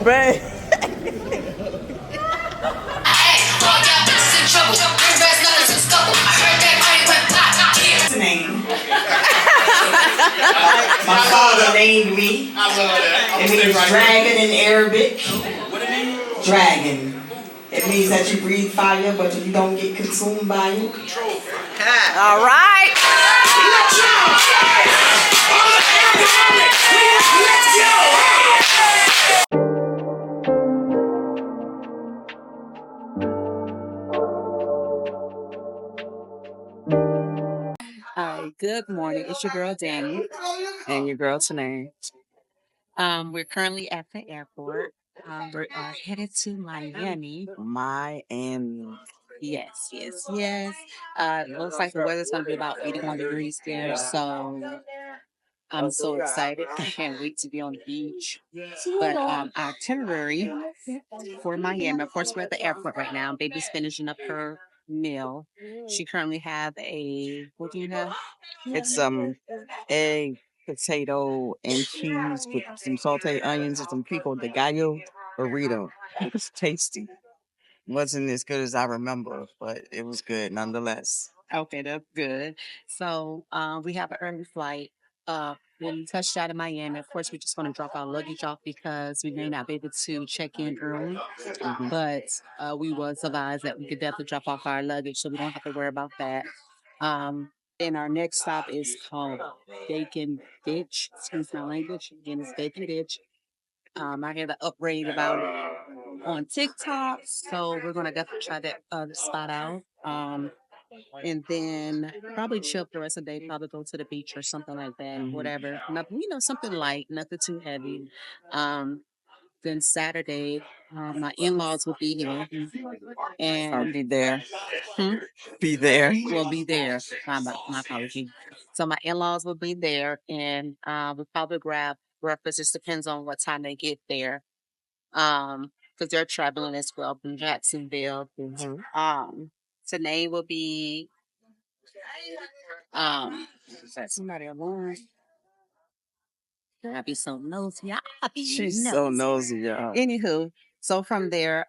Right. Tanaine. My father named me. I love that. It means dragon in Arabic. What it mean? Dragon. It means that you breathe fire, but you don't get consumed by it. Control fire. All right. Let's go. Hi, good morning. It's your girl Danny. And your girl Tanaine. We're currently at the airport. We're headed to Miami. Miami. Yes, yes, yes. Looks like the weather's gonna be about 81 degrees there, so I'm so excited. I can't wait to be on the beach. But our itinerary for Miami, of course, we're at the airport right now. Baby's finishing up her meal. She currently have what do you have? It's egg, potato, and cheese with some sauteed onions and some pico de gallo burrito. It was tasty. Wasn't as good as I remember, but it was good nonetheless. Okay, that's good. So we have an early flight. When we touched out in Miami, of course, we're just going to drop our luggage off because we may not be able to check in early. But we was advised that we could definitely drop off our luggage, so we don't have to worry about that. Then our next stop is called Bacon Ditch. Excuse my language. Again, it's Bacon Ditch. I hear the upgrade about it on TikTok, so we're gonna definitely try that spot out. And then probably chill for the rest of the day. Probably go to the beach or something like that. Whatever, nothing, something light, nothing too heavy. Then Saturday, my in-laws will be here, I'll and be there. hmm, Be there. will be there. My apology. So my in-laws will be there, and we'll probably grab breakfast. Just depends on what time they get there. Because they're traveling as well from Jacksonville. Tanae will be is that somebody alone? Girl, I be so nosy. I be She's so nosy, y'all. Anywho, so from there,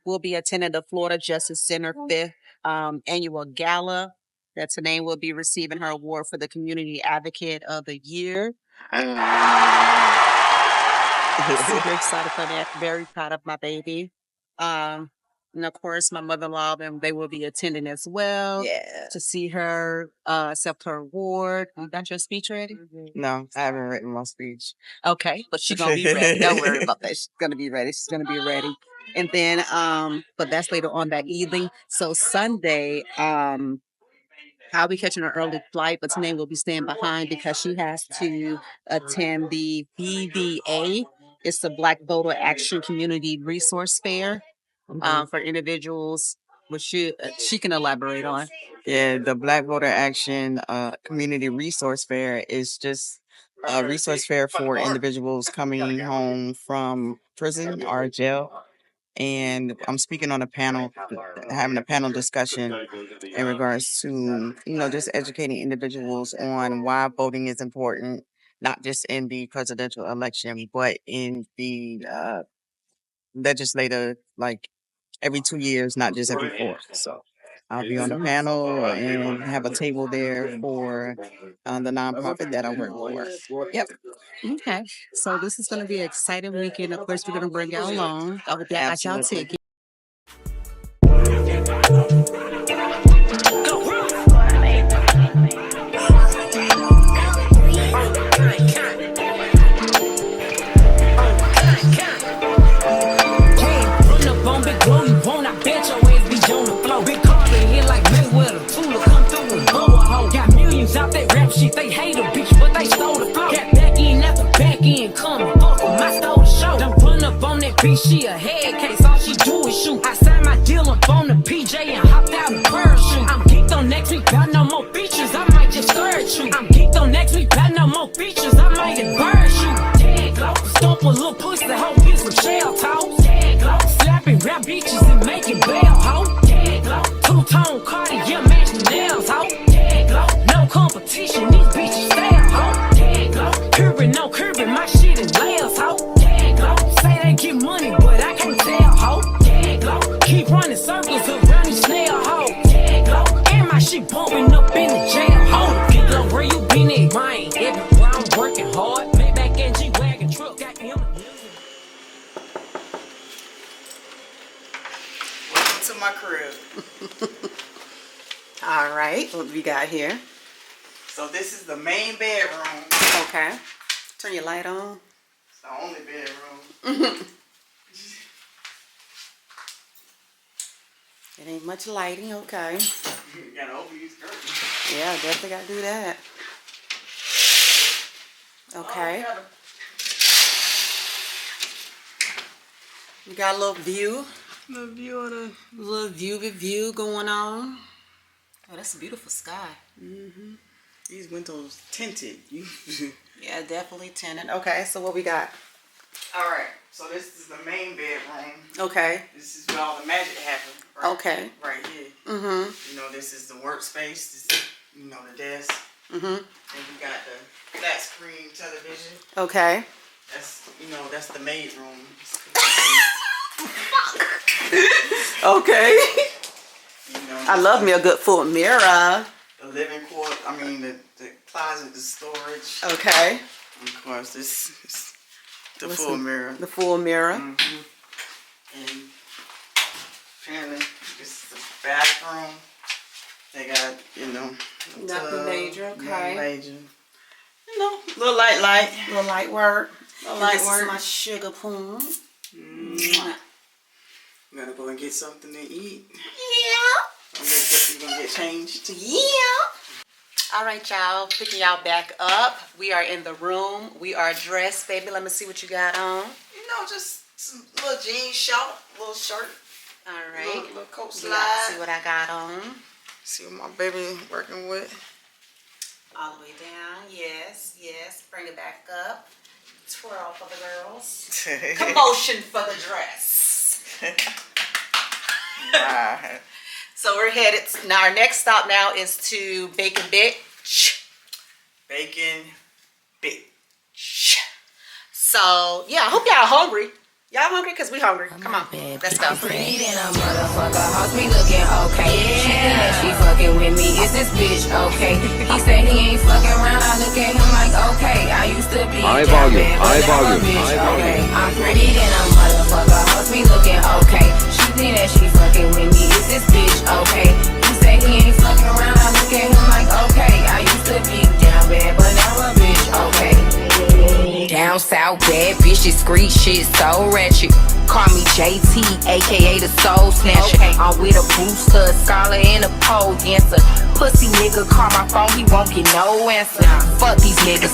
we'll be attending the Florida Justice Center 5th annual gala. That Tanae will be receiving her award for the Community Advocate of the Year. Super excited for that. Very proud of my baby. And of course, my mother-in-law, and they will be attending as well Yeah. to see her accept her award. You got your speech ready? No, I haven't written my speech. Okay, but she's gonna be ready. Don't worry about that. She's gonna be ready. She's gonna be ready. And then, but that's later on that evening. So Sunday, I'll be catching an early flight, but Tanae will be staying behind because she has to attend the BVA. It's the Black Voter Action Community Resource Fair for individuals, which she can elaborate on. Yeah, the Black Voter Action Community Resource Fair is just a resource fair for individuals coming home from prison or jail. And I'm speaking on a panel, having a panel discussion in regards to, just educating individuals on why voting is important, not just in the presidential election, but in the legislative, like every 2 years, not just every 4. So I'll be on the panel and have a table there for the nonprofit that I work for. Yep. Okay, so this is going to be an exciting weekend. Of course, we're going to bring y'all along. I hope y'all got y'all Absolutely. ticket. Out that rap shit, they hate a bitch, but they stole the flow. Got back in after back in coming. Fuck with my stole the show. Done run up on that bitch, she a head case. All she do is shoot. I signed my deal up on the PJ and hopped out in parachute. I'm geeked on next week, got no more features. I might just scourge you. I'm geeked on next week, got no more features. I might embarrass you. Tag glow, stomp a little pussy, hoe get some shell toes. Tag glow, slapping rap bitches and making bail, hoe. Tag glow, two-tone Cartier match the nails, hoe. Tag glow, no competition, these bitches stay at home. Tag glow. All right, what we got here? So this is the main bedroom. Okay. Turn your light on. It's the only bedroom. It ain't much lighting, okay. You gotta open these curtains. Yeah, definitely gotta do that. Okay. We got a little view. The view of the... Little view going on. Oh, that's a beautiful sky. These windows tinted. Yeah, definitely tinted. Okay, so what we got? All right. So this is the main bedroom. Okay. This is where all the magic happens. Right, Okay. Right here. Mm-hmm. You know, this is the workspace. This is, you know, the desk. Mm-hmm. And we got the flat screen television. Okay. That's, you know, that's the maid room. Okay. You know, I love me a good full mirror. the living quarter. I mean, the closet, the storage. Okay. And of course, this is the What's full mirror. The full mirror. And apparently, this is the bathroom. They got, you know, Nothing tub, major, nothing okay. major. You know, little light. Little light work. Little And light this is work. my sugar plum. We gotta go and get something to eat. Yeah. You're gonna get changed. Yeah. All right, y'all. Picking y'all back up. We are in the room. We are dressed, baby. Let me see what you got on. You know, just some little jeans short, little shirt, All right. little coat See what slide. I got on. See what my baby working with. All the way down. Yes, yes. Bring it back up. Twirl for the girls. Commotion for the dress. Right. So we're headed. Now our next stop now is to Bacon Bitch. Bacon, big. So yeah, I hope y'all hungry. Y'all hungry? Cause we hungry. Come on, let's go. Pretty than a motherfucker, hoes me looking okay. She think that she fucking with me, is this bitch okay? He said he ain't fucking around, I look at him like okay. I used to be High down volume, bad, but high now a volume, bitch high okay. volume. I'm pretty than a motherfucker, hoes me looking okay. She think that she fucking with me, is this bitch okay? He said he ain't fucking around, I look at him like okay. I used to be down bad, but now a bitch okay. Down south, bad bitches, street shit so ratchet. Call me JT, aka the soul snatcher. I'm with a booster, a scholar, and a pole dancer. Pussy nigga call my phone, he won't get no answer. Fuck these niggas,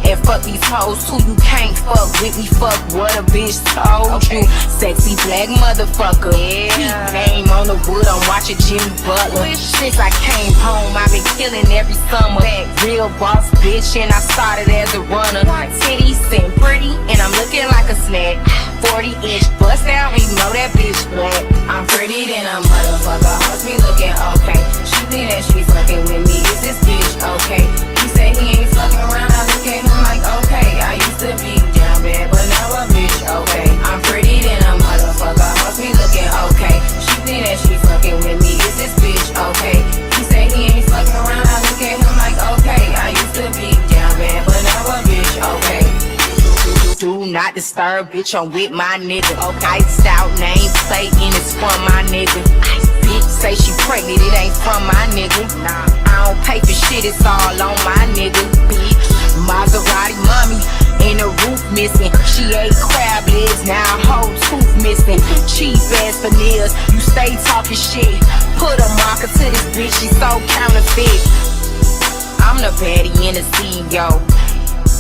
and fuck these hoes too. You can't fuck with me, fuck what a bitch told you. Sexy black motherfucker. He came on the wood, I'm watching Jimmy Butler. Since I came home, I've been killing every summer. Real boss bitch, and I started as a runner. Titties and pretty, and I'm looking like a snack. 40-inch bust down, you know that bitch black. I'm pretty than a motherfucker, hoes me looking okay. She think that she fucking with me, is this bitch okay? He said he ain't fucking around, I look at him like okay. I used to be down bad, but now a bitch okay. I'm pretty than a motherfucker, hoes me looking okay. She think that she fucking with me, is this bitch okay? He said he ain't fucking around, I look at him like okay. I used to be down bad, but now a bitch okay. Do not disturb, bitch, I'm with my nigga. Iced out name plate and it's from my nigga. Bitch say she pregnant, it ain't from my nigga. Nah, I don't pay for shit, it's all on my nigga. Bitch, Maserati mommy, and the roof missing. She ate crab legs, now a whole tooth missing. Cheap ass veneers, you stay talking shit. Put a marker to this bitch, she's so counterfeit. I'm the baddie and the CEO.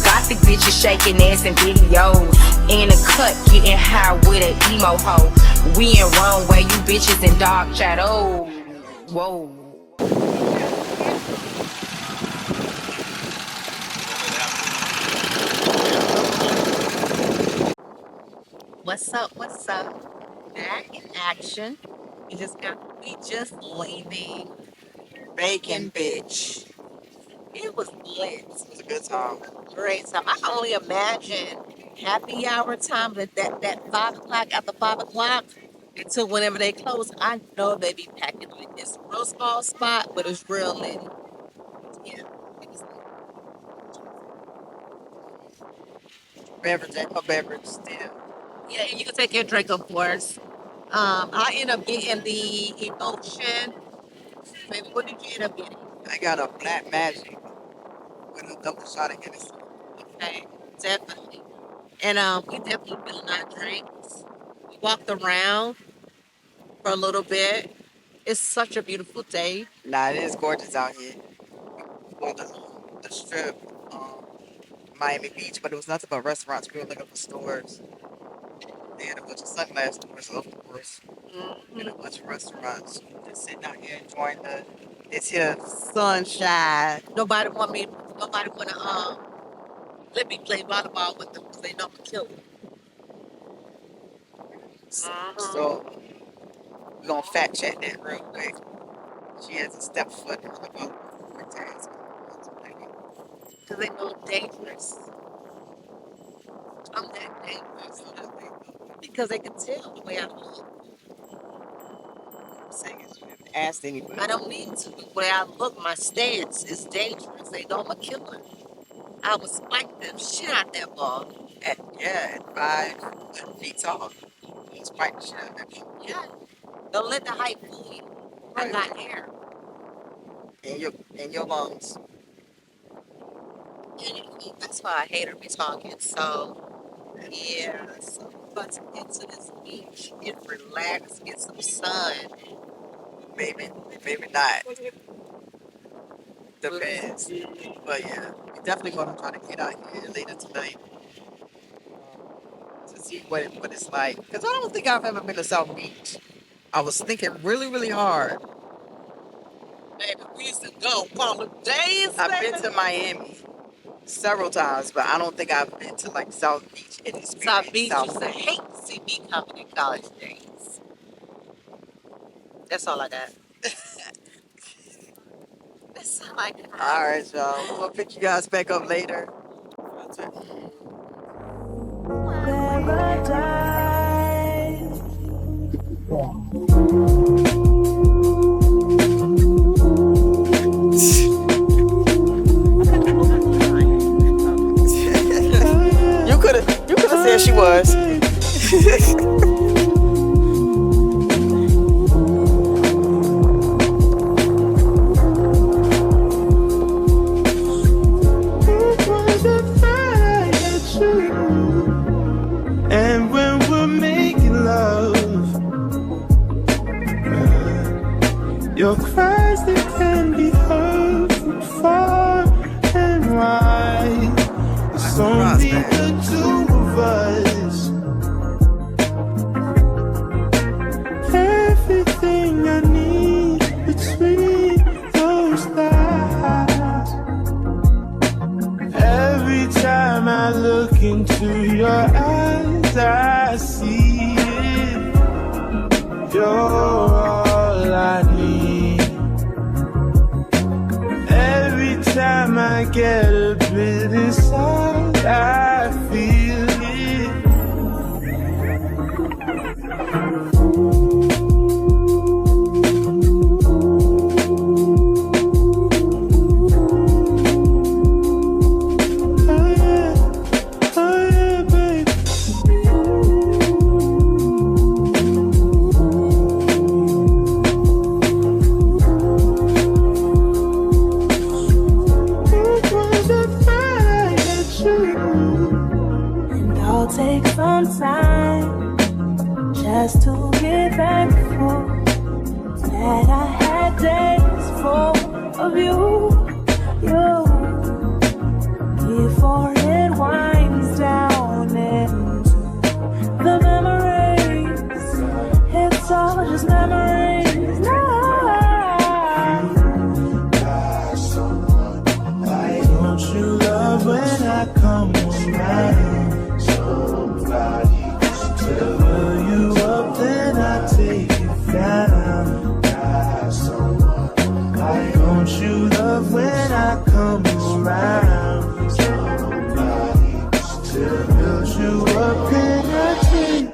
Got the bitches shaking ass in videos. In a cut, getting high with an emo hoe. We in wrong way, you bitches in dark shadow. Whoa. What's up? What's up? Back in action. We just leaving Bacon, Bacon Bitch. It was lit. It was a good time. Great time. I can only imagine happy hour time that 5 o'clock after 5 o'clock until whenever they close. I know they be packing lit. It's a real small spot, but it's real lit. Yeah. It was Beverage, a beverage still. Yeah, and you can take your drink, of course. I end up getting the emotion. Baby, what did you end up getting? I got a black magic with a double shot of Hennessy. Okay, definitely. And we definitely filled our drinks. We walked around for a little bit. It's such a beautiful day. Nah, it is gorgeous out here. On the strip, um, Miami Beach, but it was nothing but restaurants. We were looking for stores. They had a bunch of sunglass stores, of course, and a bunch of restaurants. Just sitting out here enjoying this here sunshine. Nobody want me. Nobody want to let me play volleyball with them because they know I'm gonna kill them. So we're gonna fact check that real quick. She has a step foot in the boat. Because they know I'm dangerous. I'm that dangerous. Because they can tell the way I look. Saying is you haven't asked anybody. I don't need to. The way I look, my stance is dangerous. They know I'm a killer. I would spike them shit out that ball. At 5 feet tall. It's quite the shit out of that boat. Yeah. Don't let the hype fool you. I got air. In your lungs. And that's why I hate her be talking. So, yeah. So, let's get to this beach. Get relaxed. Get some sun. Maybe not. Depends. But yeah, we definitely gonna try to get out here later tonight to see what it's like. Because I don't think I've ever been to South Beach. I was thinking really, really hard. Baby, we used to go all the days. I've been to Miami several times, but I don't think I've been to like South Beach and experience South Beach South used to hate to see me coming in college days. That's all I got. That's all I got. All right, y'all. We'll pick you guys back up later. You could have said she was. And when we're making love, your cries they can be heard from far and wide. It's only the two of us. Everything I need between those thighs. Every time I look into your eyes, I see it. You're all I need. Every time I get a bit inside, I feel it. Oh yeah, baby. It was a fight at you. And I'll take some time just to get thankful that I had days full of you. Before it winds down into the memories, it's all just memories now. Why don't you love when I come around? Somebody fill you up, then I take it down. Why don't you love when I come around? Somebody to build you up and I take.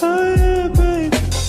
Oh yeah, baby.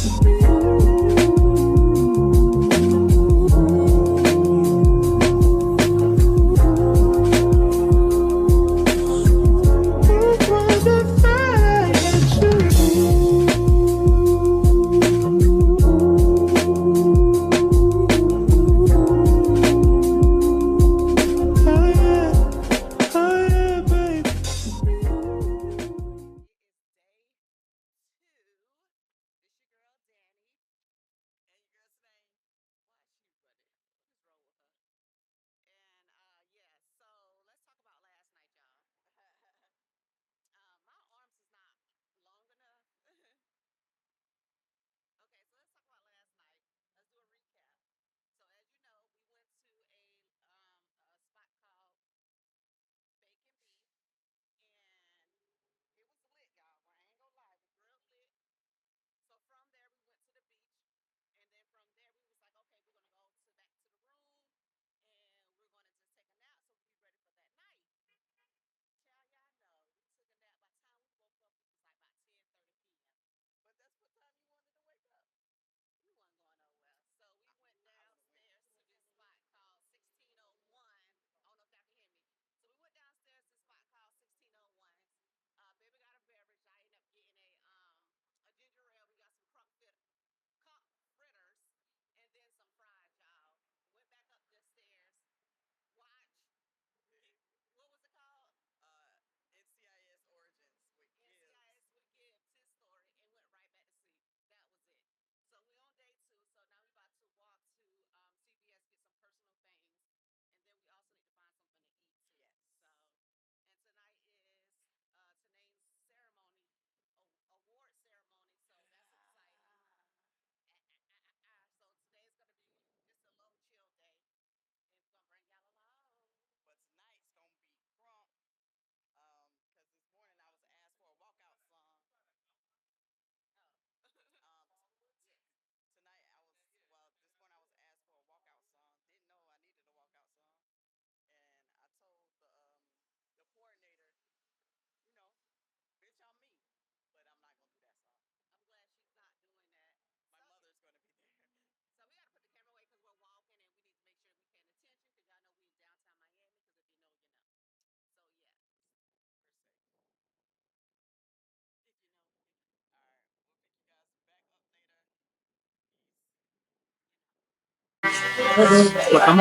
All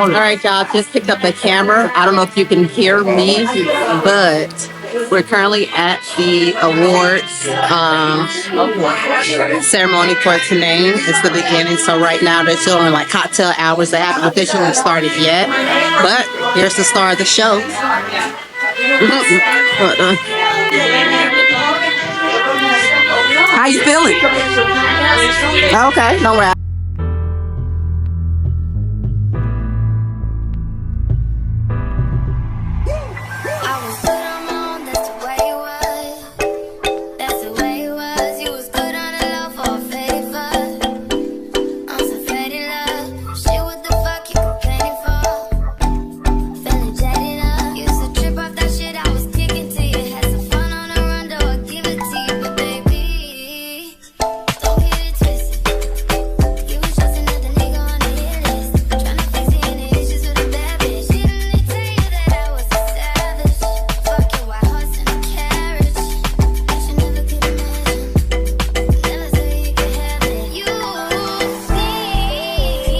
right, y'all, just picked up the camera. I don't know if you can hear me, but we're currently at the awards ceremony for Tanaine. It's the beginning, so right now they're still in like cocktail hours. They haven't officially started yet, but here's the star of the show. How you feeling? Okay, no worries. I was good on my own, that's the way it was. That's the way it was. You was good on the low for a favor. On some faded love. Shit, what the fuck you complaining for? Feeling jaded up. Used to trip off that shit I was kicking to you. Had some fun on the run, though I give it to you. But baby, don't get it twisted. You was just another nigga on the hit list. Tryna fix any issues with a bad bitch. Didn't they tell you that I was a savage? Fucking white horse and a carriage. Bet you never could imagine. Never say you could have it. You needed me.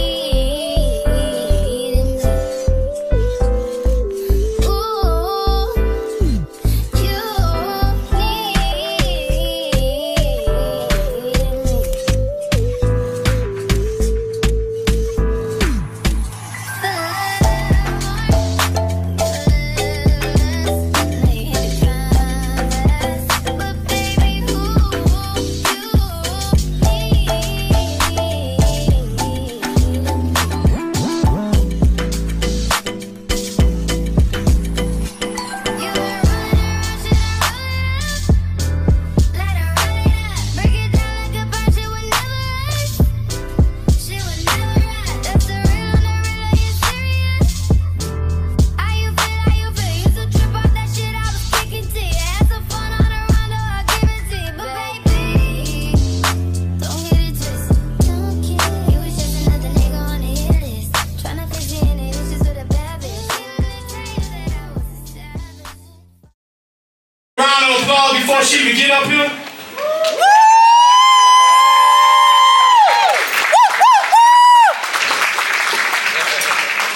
Round of applause before she even get up here.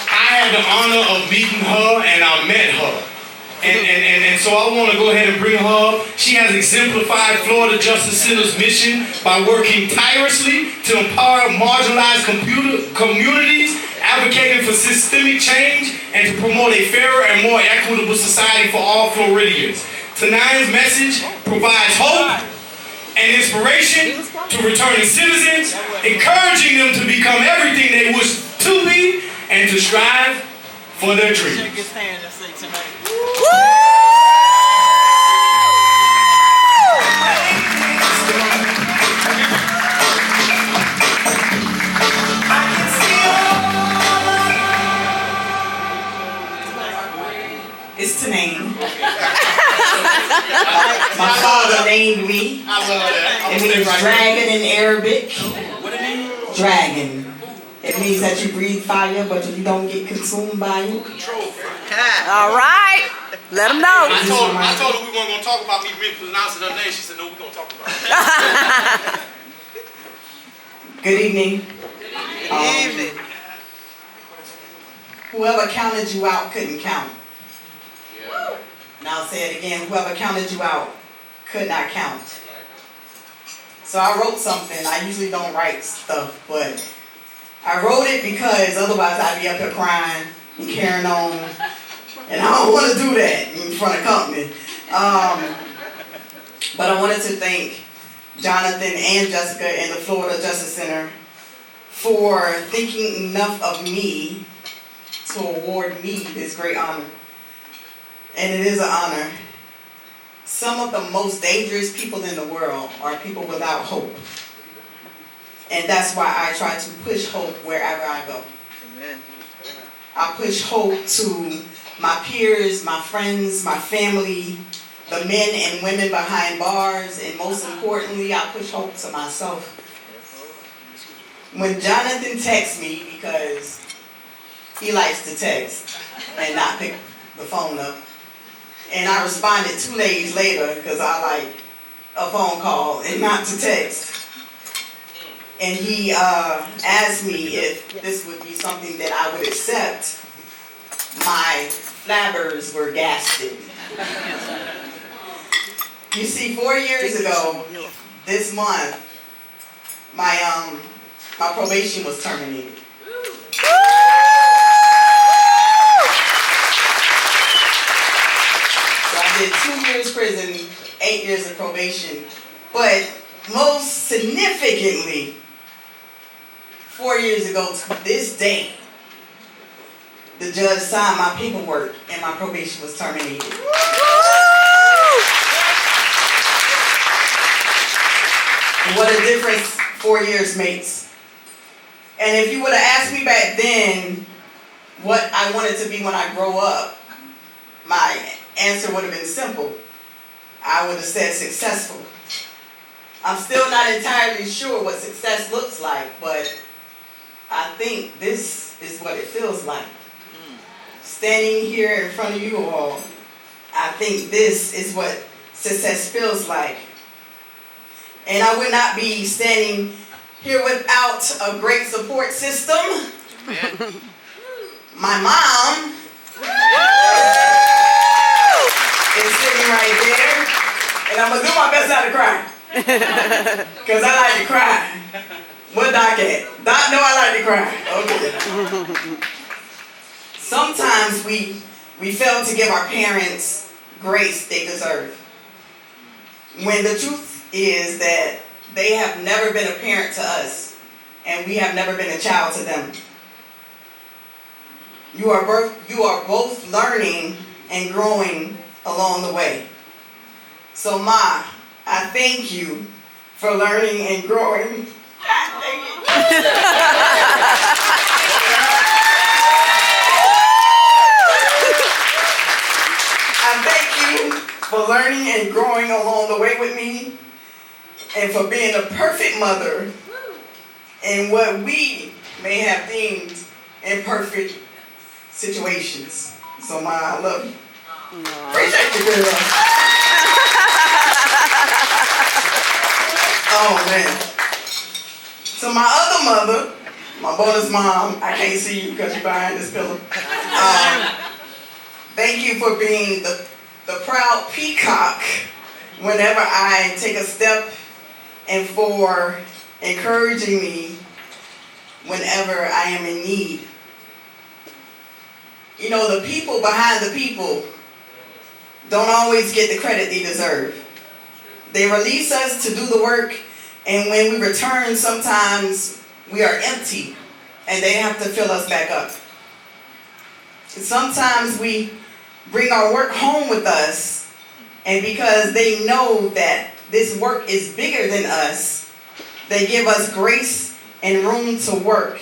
I had the honor of meeting her and I met her. And so I want to go ahead and bring her up. She has exemplified Florida Justice Center's mission by working tirelessly to empower marginalized communities, advocating for systemic change, and to promote a fairer and more equitable society for all Floridians. Tonight's message provides hope and inspiration to returning citizens, encouraging them to become everything they wish to be and to strive for their dreams. It's Tanaine. My father named me. I love that. It means dragon in Arabic. What it mean? Dragon. It means that you breathe fire, but you don't get consumed by it. All right. Let them know. I told her we weren't going to talk about me mispronouncing her name. She said, no, we're going to talk about it. Good evening. Whoever counted you out couldn't count. And I'll say it again, whoever counted you out could not count. So I wrote something. I usually don't write stuff, but I wrote it because otherwise I'd be up here crying and carrying on. And I don't want to do that in front of company. But I wanted to thank Jonathan and Jessica and the Florida Justice Center for thinking enough of me to award me this great honor. And it is an honor. Some of the most dangerous people in the world are people without hope. And that's why I try to push hope wherever I go. Amen. I push hope to my peers, my friends, my family, the men and women behind bars, and most importantly, I push hope to myself. When Jonathan texts me, because he likes to text and not pick the phone up, and I responded 2 days later because I like a phone call and not to text. and he asked me if this would be something that I would accept. My flabbers were gasted. You see, 4 years ago, this month, my probation was terminated. So I did 2 years prison, 8 years of probation, but most significantly, 4 years ago to this day, the judge signed my paperwork and my probation was terminated. What a difference 4 years makes. And if you would have asked me back then what I wanted to be when I grow up, my answer would have been simple. I would have said successful. I'm still not entirely sure what success looks like, but I think this is what it feels like. Standing here in front of you all, I think this is what success feels like. And I would not be standing here without a great support system. My mom is sitting right there, and I'm gonna do my best not to cry, because I like to cry. What Doc at? Doc know I like to cry. Okay. Sometimes we fail to give our parents grace they deserve, when the truth is that they have never been a parent to us, and we have never been a child to them. You are both learning and growing along the way. So Ma, I thank you for learning and growing. I thank you for learning and growing along the way with me, and for being a perfect mother in what we may have deemed imperfect situations. So Ma, I love you. Appreciate you, girl. Oh man. So my other mother, my bonus mom, I can't see you because you're behind this pillar. Thank you for being the proud peacock whenever I take a step, and for encouraging me whenever I am in need. You know, the people behind the people don't always get the credit they deserve. They release us to do the work, and when we return, sometimes we are empty, and they have to fill us back up. Sometimes we bring our work home with us, and because they know that this work is bigger than us, they give us grace and room to work.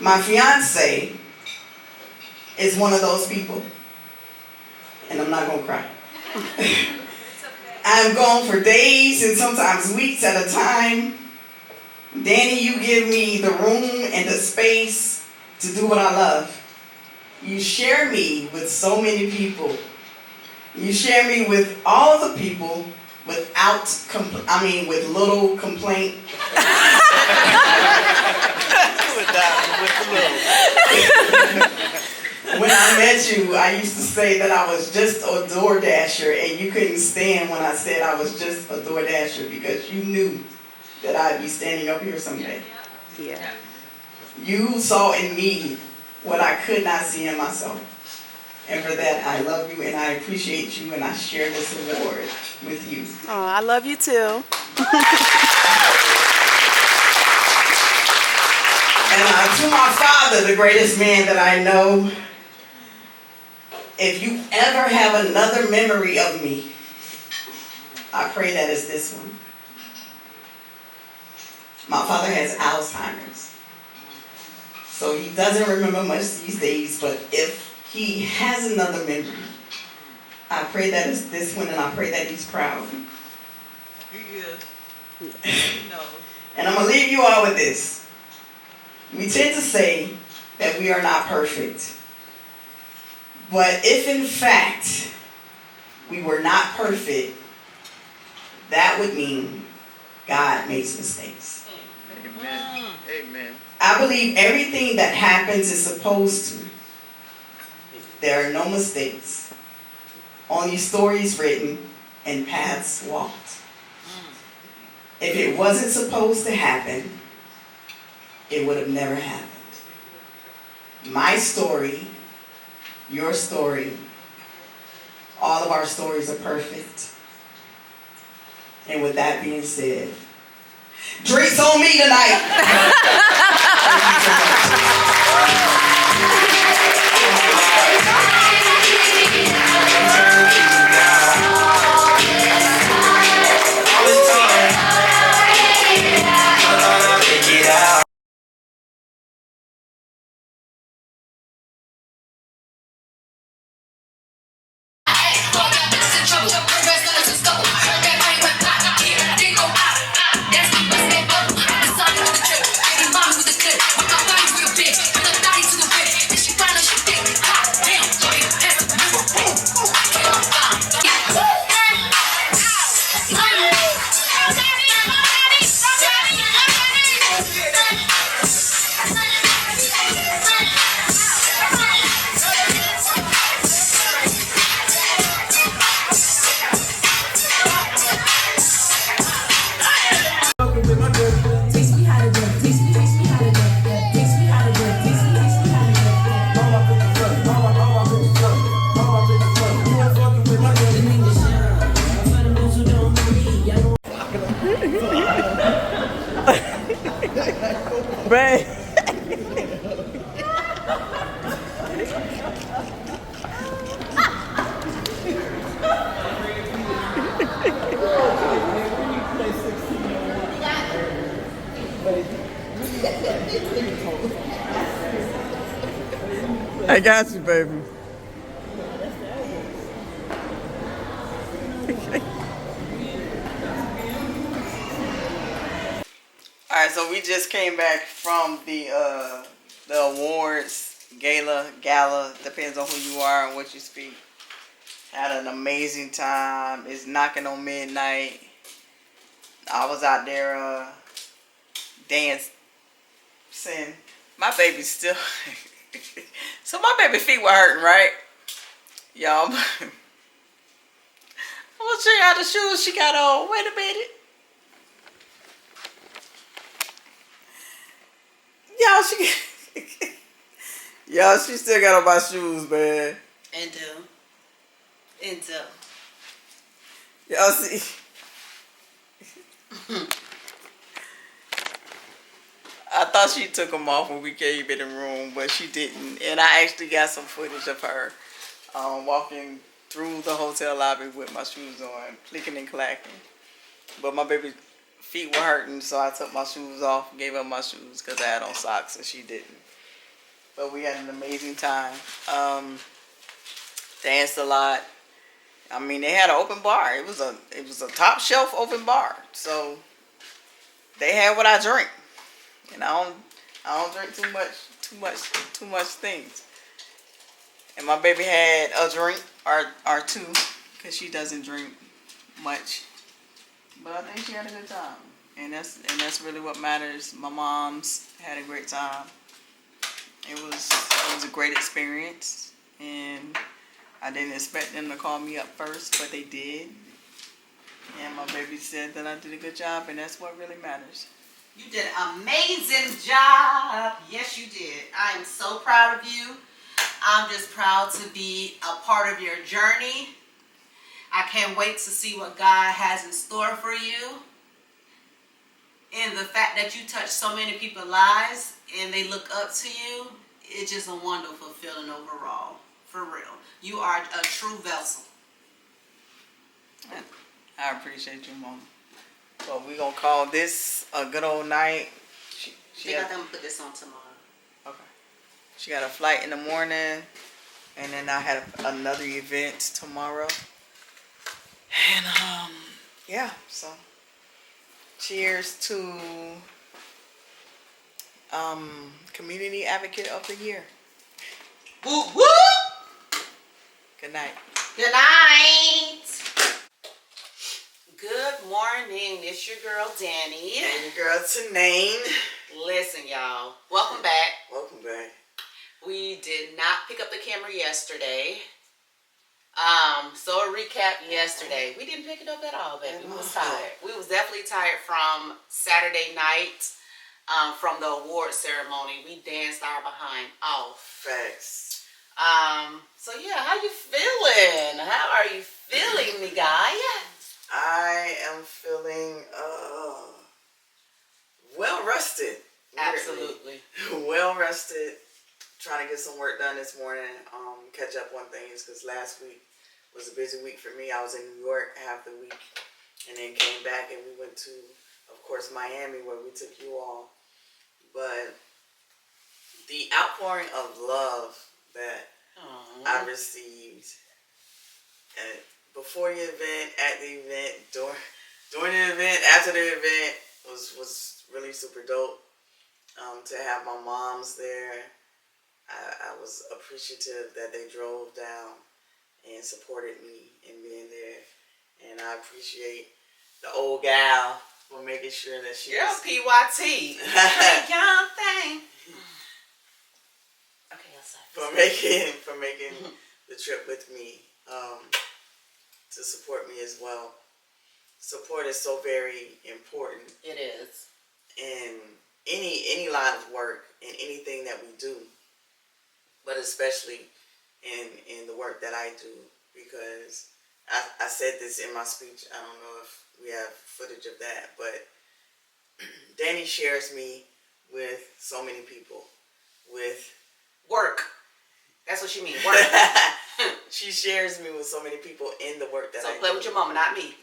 My fiance is one of those people, and I'm not gonna cry. I'm gone for days and sometimes weeks at a time. Danny, you give me the room and the space to do what I love. You share me with so many people. You share me with all the people with little complaint. When I met you, I used to say that I was just a door dasher, and you couldn't stand when I said I was just a door dasher, because you knew that I'd be standing up here someday. Yeah. You saw in me what I could not see in myself. And for that, I love you and I appreciate you, and I share this award with you. Oh, I love you too. And to my father, the greatest man that I know, if you ever have another memory of me, I pray that it's this one. My father has Alzheimer's, so he doesn't remember much these days, but if he has another memory, I pray that it's this one, and I pray that he's proud. He is. And I'm going to leave you all with this. We tend to say that we are not perfect. But if in fact we were not perfect, that would mean God makes mistakes. Amen. Amen. I believe everything that happens is supposed to. There are no mistakes, only stories written and paths walked. If it wasn't supposed to happen, it would have never happened. My story, your story, all of our stories are perfect. And with that being said, drinks on me tonight. Babe. I got you, baby. All right, so we just came back from the awards gala. Depends on who you are and what you speak. Had an amazing time. It's knocking on midnight. I was out there dancing. My baby's still. So my baby feet were hurting, right? Y'all. I'm gonna show you how the shoes she got on. Wait a minute. Y'all, she still got on my shoes, man. And Y'all see? I thought she took them off when we came in the room, but she didn't. And I actually got some footage of her walking through the hotel lobby with my shoes on, clicking and clacking. But my baby's feet were hurting, so I took my shoes off, gave her my shoes because I had on socks and she didn't. But we had an amazing time. Danced a lot. I mean, they had an open bar. It was a top shelf open bar. So they had what I drink. And I don't drink too much things. And my baby had a drink or two, because she doesn't drink much. But I think she had a good time. And that's really what matters. My mom's had a great time. It was a great experience, and I didn't expect them to call me up first, but they did. And my baby said that I did a good job, and that's what really matters. you did an amazing job. Yes, you did. I am so proud of you. I'm just proud to be a part of your journey. I can't wait to see what God has in store for you. And the fact that you touch so many people's lives and they look up to you, it's just a wonderful feeling overall. For real. You are a true vessel. I appreciate you, Mom. So we're going to call this a good old night. I think I'm going to put this on tomorrow. Okay. She got a flight in the morning, and then I had another event tomorrow. And, yeah, so cheers to Community Advocate of the Year. Woo woo! Good night. Good night. Good morning. It's your girl Danny. And your girl Tanaine. Listen, y'all. Welcome back. Welcome back. We did not pick up the camera yesterday. So a recap yesterday. We didn't pick it up at all, baby. We was tired. We was definitely tired from Saturday night, from the award ceremony. We danced our behind off. Facts. So yeah, how you feeling? How are you feeling, me guy? I am feeling well rested. Absolutely. Well rested. Trying to get some work done this morning. Catch up on things because last week was a busy week for me. I was in New York half the week and then came back and we went to, of course, Miami where we took you all. But the outpouring of love that I received before the event, at the event, during the event, after the event was really super dope. To have my moms there, I was appreciative that they drove down and supported me in being there, and I appreciate the old gal for making sure that she Girl, was PYT. Young thing. Okay, outside. for making the trip with me, to support me as well. Support is so very important. It is. In any line of work, in anything that we do, but especially in the work that I do, because I said this in my speech. I don't know if we have footage of that, but Danny shares me with so many people with work. That's what you mean, work. She shares me with so many people in the work that I do. So play with your mama, not me.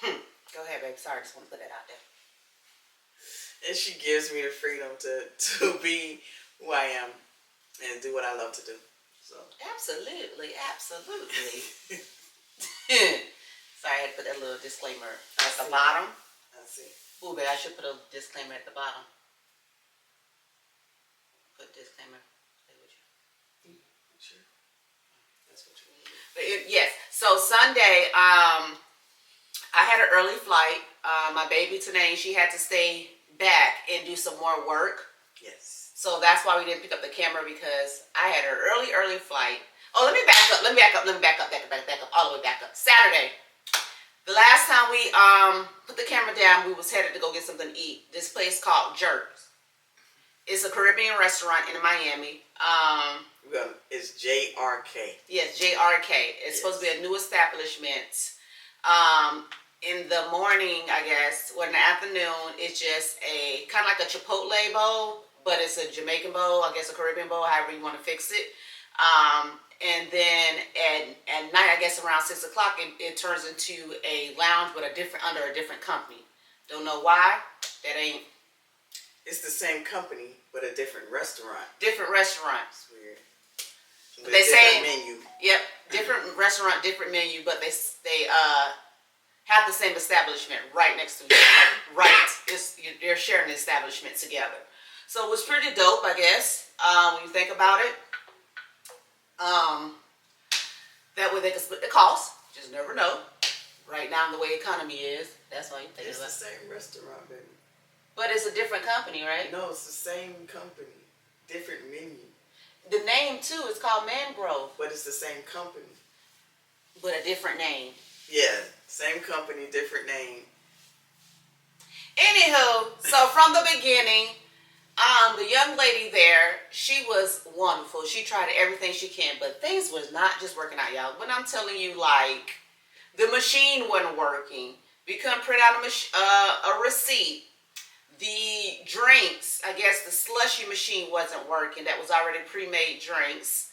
Go ahead, baby. Sorry, I just want to put that out there. And she gives me the freedom to be who I am and do what I love to do. So Absolutely. Sorry, I had to put that little disclaimer at the bottom. I see. Ooh, baby, I should put a disclaimer at the bottom. Put disclaimer. Play with you. Sure. That's what you want to do. But yes. So Sunday, I had an early flight. My baby Tanaine, she had to stay back and do some more work. Yes. So that's why we didn't pick up the camera, because I had an early flight. Oh, let me back up, all the way back up. Saturday. The last time we put the camera down, we was headed to go get something to eat. This place called Jerks. It's a Caribbean restaurant in Miami. It's JRK. Yes, JRK. It's supposed to be a new establishment. In the morning, I guess, or in the afternoon, it's just a kind of like a Chipotle bowl, but it's a Jamaican bowl, I guess a Caribbean bowl, however you want to fix it. And then at night, I guess around 6 o'clock, it turns into a lounge, but under a different company. Don't know why. It's the same company, but a different restaurant. Different restaurant. It's weird. But they say menu. Yep, different restaurant, different menu, but they have the same establishment right next to each other. They're sharing the establishment together. So it was pretty dope, I guess, when you think about it. That way they can split the cost. Just never know. Right now, the way the economy is, that's why you think It's about the it. same restaurant, baby. But it's a different company, right? No, it's the same company. Different menu. The name, too, is called Mangrove. But it's the same company. But a different name. Yeah, same company, different name. Anywho, so from the beginning, the young lady there, she was wonderful. She tried everything she can, but things was not just working out, y'all. When I'm telling you, like, the machine wasn't working. We couldn't print out a receipt. The drinks, I guess the slushy machine wasn't working. That was already pre-made drinks.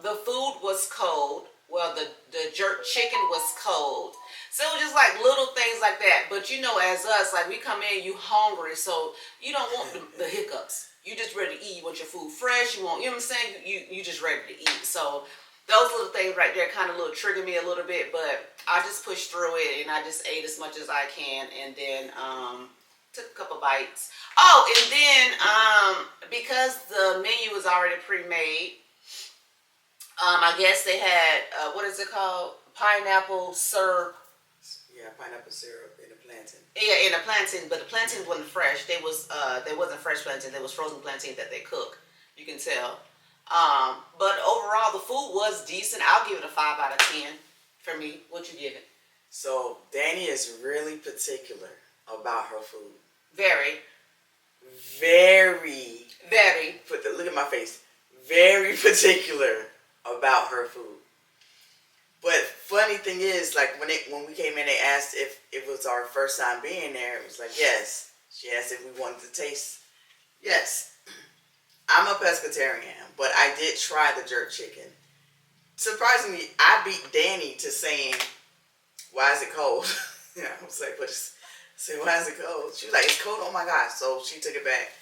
The food was cold. Well, the jerk chicken was cold. So it was just like little things like that. But you know, as us, like we come in, you hungry, so you don't want the hiccups. You just ready to eat. You want your food fresh. You know what I'm saying? You just ready to eat. So those little things right there kind of trigger me a little bit. But I just pushed through it and I just ate as much as I can, and then took a couple bites. Oh, and then because the menu was already pre-made, I guess they had what is it called? pineapple syrup. Yeah, pineapple syrup and the plantain. Yeah, and the plantain, but the plantain wasn't fresh. They wasn't fresh plantain. They was frozen plantain that they cook. You can tell. But overall, the food was decent. I'll give it a 5 out of 10 for me. What you give it? So Danny is really particular about her food. Very, Very. very. Look at my face. Very particular about her food. But funny thing is, like when we came in, they asked if it was our first time being there. It was like yes. She asked if we wanted to taste. Yes. I'm a pescatarian, but I did try the jerk chicken. Surprisingly, I beat Danny to saying, "Why is it cold?" Yeah, I was like, "But why is it cold?" She was like, "It's cold." Oh my gosh! So she took it back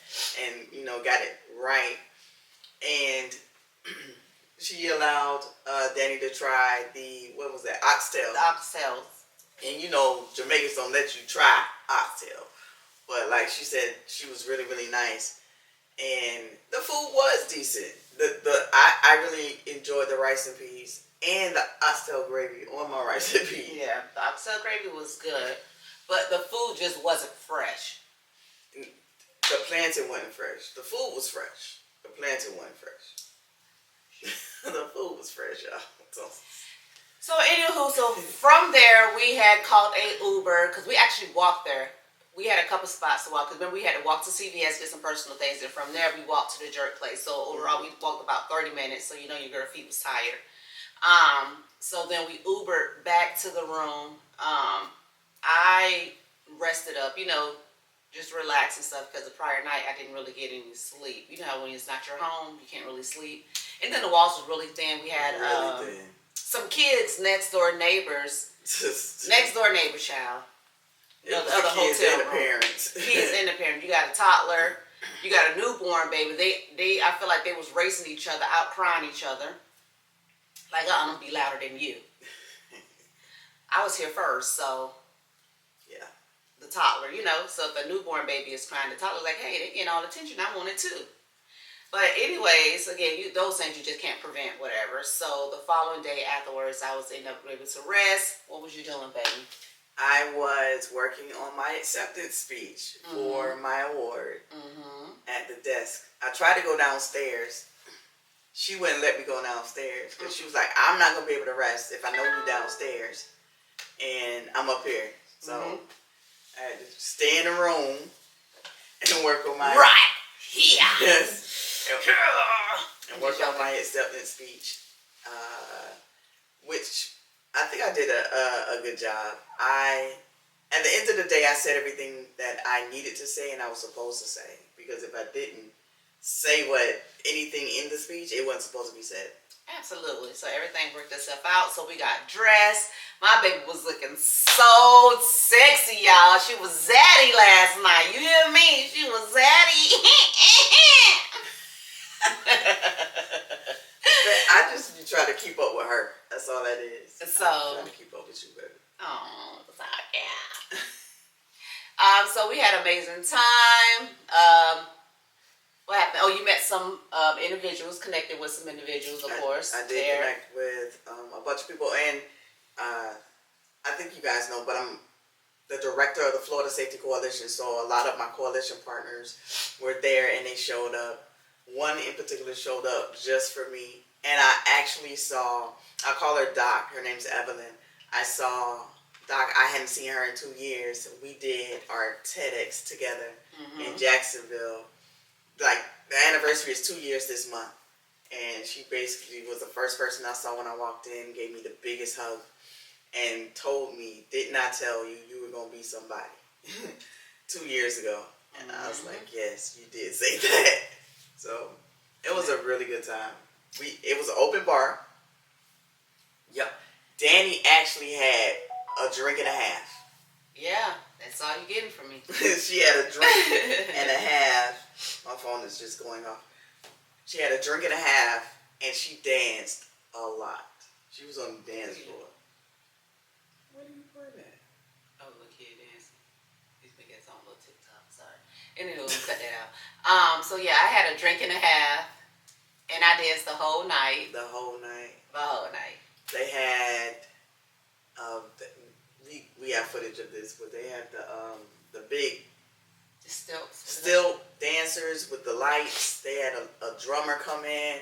and got it right, and she allowed Danny to try what was that, oxtail. The oxtails. And Jamaicans don't let you try oxtail, but like she said, she was really really nice. And the food was decent. I really enjoyed the rice and peas and the oxtail gravy on my rice and peas. Yeah, the oxtail gravy was good, but the food just wasn't fresh. The plantain wasn't fresh. The food was fresh. The plantain wasn't fresh. The food was fresh, y'all. So anywho, from there we had called a Uber because we actually walked there. We had a couple spots to walk because then we had to walk to CVS, get some personal things, and from there we walked to the jerk place. So overall we walked about 30 minutes, so your girl feet was tired. So then we Ubered back to the room. I rested up, just relax and stuff because the prior night I didn't really get any sleep. You know how when it's not your home, you can't really sleep. And then the walls was really thin. We had some kids next door neighbors, child. The other kids hotel and the room. parents. Kids and the parents. You got a toddler. You got a newborn baby. I feel like they was racing each other out, crying each other. Like, I'm gonna be louder than you. I was here first, so yeah. The toddler, so if the newborn baby is crying, the toddler's like, hey, they getting all the attention. I want it too. But anyways, again, those things you just can't prevent, whatever. So the following day afterwards, I was able to rest. What was you doing, baby? I was working on my acceptance speech for my award at the desk. I tried to go downstairs. She wouldn't let me go downstairs because she was like, I'm not going to be able to rest if I know you downstairs and I'm up here. So I had to stay in the room and work on my... Right here. Yes. And work on my acceptance speech, which I think I did a good job. At the end of the day, I said everything that I needed to say and I was supposed to say. Because if I didn't say anything in the speech, it wasn't supposed to be said. Absolutely. So everything worked itself out. So we got dressed. My baby was looking so sexy, y'all. She was zaddy last night. You hear me? She was zaddy. I just be trying to keep up with her. That's all that is. So I'm trying to keep up with you, baby. Oh, yeah. So we had an amazing time. What happened? Oh, you met some individuals, connected with some individuals, of course. I did connect with a bunch of people, and I think you guys know, but I'm the director of the Florida Safety Coalition, so a lot of my coalition partners were there, and they showed up. One in particular showed up just for me, and I actually saw, I call her Doc, her name's Evelyn. I saw Doc, I hadn't seen her in 2 years. We did our TEDx together in Jacksonville. Like, the anniversary is 2 years this month, and she basically was the first person I saw when I walked in, gave me the biggest hug, and told me, didn't I tell you you were going to be somebody 2 years ago? And I was like, yes, you did say that. So it was a really good time. It was an open bar. Yep. Danny actually had a drink and a half. Yeah, that's all you're getting from me. She had a drink and a half. My phone is just going off. She had a drink and a half, and she danced a lot. She was on the dance floor. What are you playing at? Oh, look here dancing. These big ass on little TikTok. Sorry. Anyway, we'll cut that out. So yeah, I had a drink and a half, and I danced the whole night. The whole night. The whole night. They had We have footage of this, but they had the big Still. still dancers with the lights. They had a drummer come in.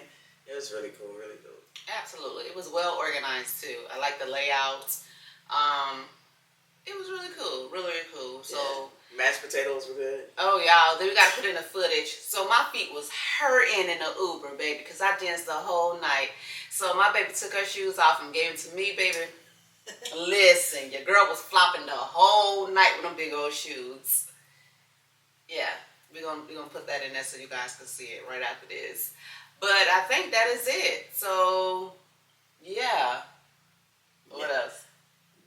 It was really cool, really cool. Absolutely. It was well organized too. I like the layouts. It was really cool. Really, really cool. So yeah. Mashed potatoes were good. Oh y'all, then we gotta put in the footage. So my feet was hurting in the Uber, baby, because I danced the whole night. So my baby took her shoes off and gave it to me, baby. Listen, your girl was flopping the whole night with them big old shoes. Yeah, we're gonna put that in there so you guys can see it right after this. But I think that is it. So yeah. What else?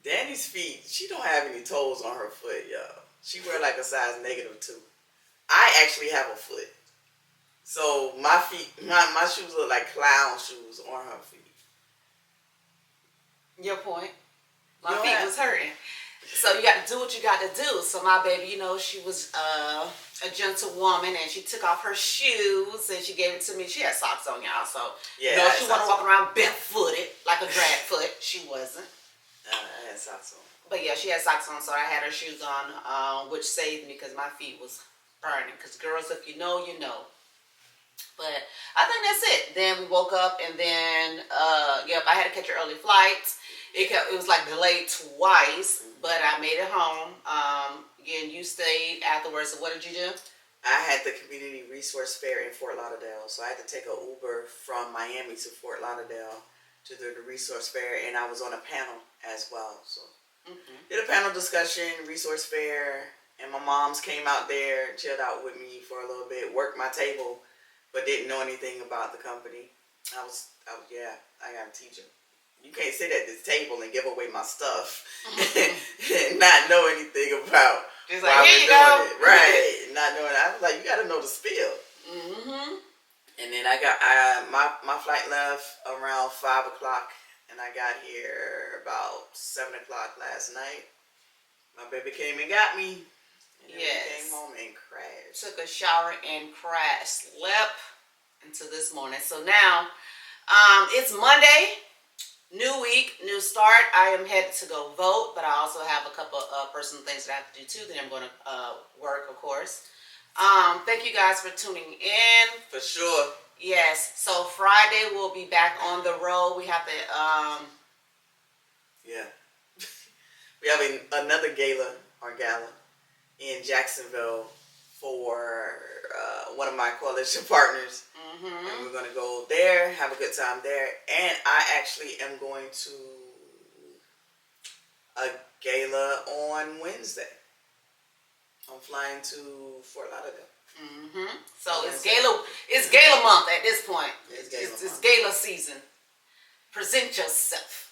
Danny's feet, she don't have any toes on her foot, y'all. She wear like a size -2. I actually have a foot. So my feet, my shoes look like clown shoes on her feet. Your point. My feet was hurting. So you got to do what you got to do. So my baby, you know, she was a gentle woman, and she took off her shoes and she gave it to me. She had socks on, y'all. So yeah, you know, she wasn't walking around barefooted like a drag foot. She wasn't. I had socks on. But yeah, she had socks on, so I had her shoes on, which saved me because my feet was burning. Because girls, if you know, you know. But I think that's it. Then we woke up, and then yep, I had to catch an early flight. It was like delayed twice, but I made it home. Again, you stayed afterwards. So what did you do? I had the community resource fair in Fort Lauderdale, so I had to take an Uber from Miami to Fort Lauderdale to the resource fair, and I was on a panel as well. So did a panel discussion, resource fair, and my moms came out there, chilled out with me for a little bit, worked my table, but didn't know anything about the company. I got to teach them. You can't sit at this table and give away my stuff and not know anything about Just why like, here we're you doing go. it. Right. Not knowing. I was like, you got to know the spiel. And then I got my flight left around 5 o'clock, and I got here about 7 o'clock last night. My baby came and got me. And then we came home and crashed. Took a shower and crashed. Slept until this morning. So now it's Monday. New week, new start. I am headed to go vote, but I also have a couple of personal things that I have to do too. Then I'm going to work, of course. Thank you guys for tuning in. For sure. Yes. So Friday we'll be back on the road. We have to. Yeah. We have another gala in Jacksonville for one of my coalition partners. And we're going to go there, have a good time there. And I actually am going to a gala on Wednesday. I'm flying to Fort Lauderdale. So it's gala month at this point. It's gala season. Present yourself.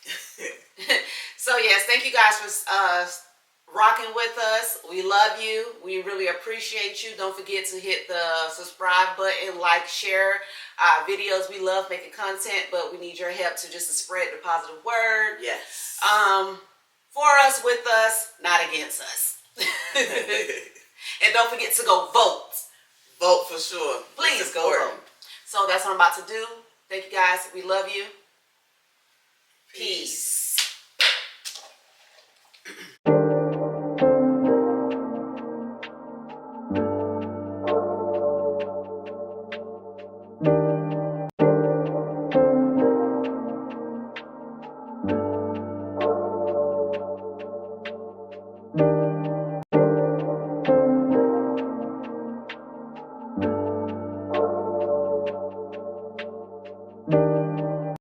So yes, thank you guys for rocking with us. We love you. We really appreciate you. Don't forget to hit the subscribe button, like, share our videos. We love making content, but we need your help to spread the positive word. Yes. For us, with us, not against us. And don't forget to go vote. Vote for sure. Please go vote. So that's what I'm about to do. Thank you guys. We love you. Peace.